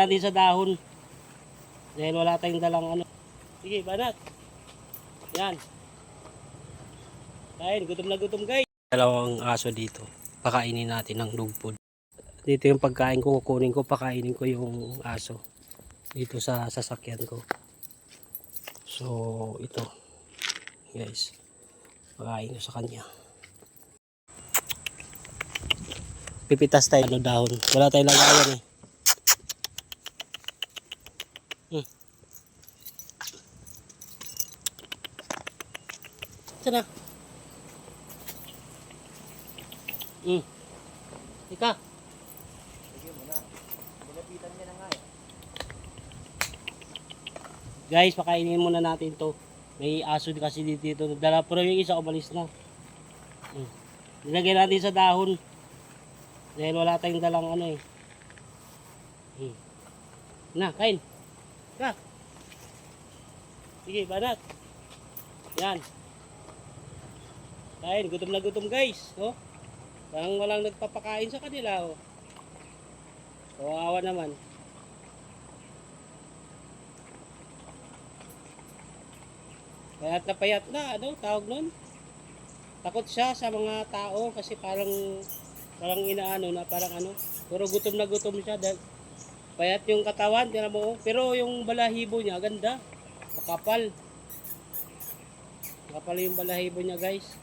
Natin sa dahon. Dahil wala tayong dalang ano. Sige, banat. Yan. Kain, gutom na gutom guys. Dalawang aso dito. Pakainin natin ng dog food. Dito yung pagkain ko, kukunin ko, pakainin ko yung aso. Dito sa sasakyan ko. So, ito. Guys. Pakain ko sa kanya. Pipitas tayo ano dahon. Wala tayong lagayan eh. Sana. Ika. Sige mo na. Pinapitan niya na nga eh. Guys, pakainin muna natin to. May aso kasi dito. Dala, pero yung isa umalis na. Nilagay natin sa dahon. Dahil wala tayong dalang ano eh. Na, kain. Ka. Sige, banat. Yan. Kain, gutom na gutom guys. Oh. Parang walang nagpapakain sa kanila. Oh. Kawawa naman. Payat na, ano, tawag nun? Takot siya sa mga tao kasi parang inaano na parang ano. Pero gutom na gutom siya dahil payat yung katawan, tinan mo. Pero yung balahibo niya, ganda. Makapal. Makapal yung balahibo niya guys.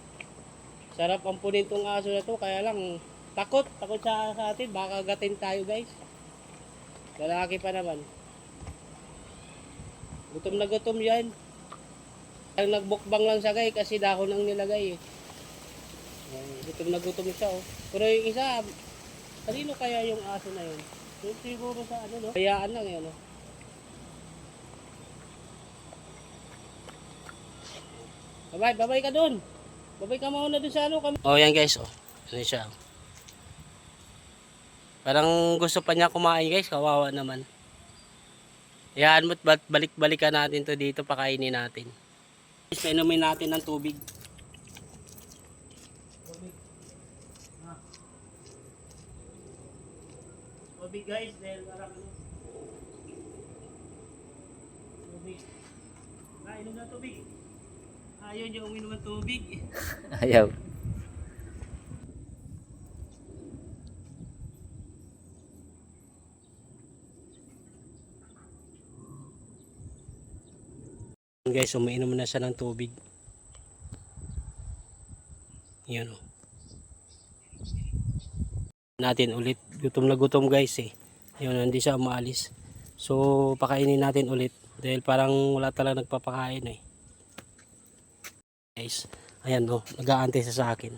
Sarap ampunin tong aso na to, kaya lang takot siya sa atin, baka gatin tayo guys. Lalaki pa naman. Gutom na gutom yan. Ang nagbukbang lang siya guys kasi dahon ang nilagay eh. Gutom na gutom siya oh. Pero yung isa, kanino kaya yung aso na yun? Siguro sa ano no? Hayaan lang yun no? Babay ka dun. Babay ka muna dun sa ano. Oh yan guys oh. Ano siya oh. Parang gusto pa niya kumain guys. Kawawa naman. Yan mo't balik-balikan natin to dito. Pakainin natin. Guys, painumin natin ng tubig. Tubig guys. Dahil parang ano. Tubig. Inom na tubig. Ayaw niya uminom ng tubig. Ayaw. Guys, umiinom na siya ng tubig. Yan o. Natin ulit. Gutom na gutom guys eh. Yun, hindi siya umaalis. So, pakainin natin ulit. Dahil parang wala talaga nagpapakain eh. Guys, ayan o. Nag-aantay siya sa akin.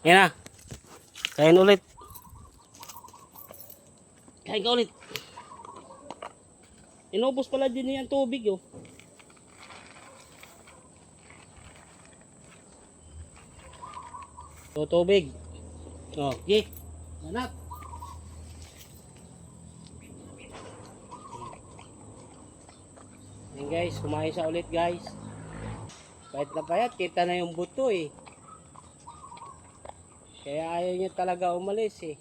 Yan na. Kain ulit. Kain ka ulit. Inubos pala din niya ang tubig oh. So, tubig. Oh, okay. Anak. Yan guys, kumain siya ulit guys. Payat na payat, kita na yung buto eh. Kaya ayaw niya talaga umalis eh.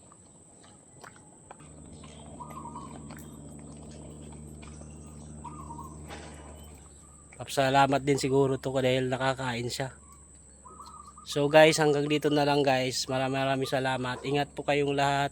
Salamat din siguro to dahil nakakain siya. So guys, hanggang dito na lang guys. Maraming salamat. Ingat po kayong lahat.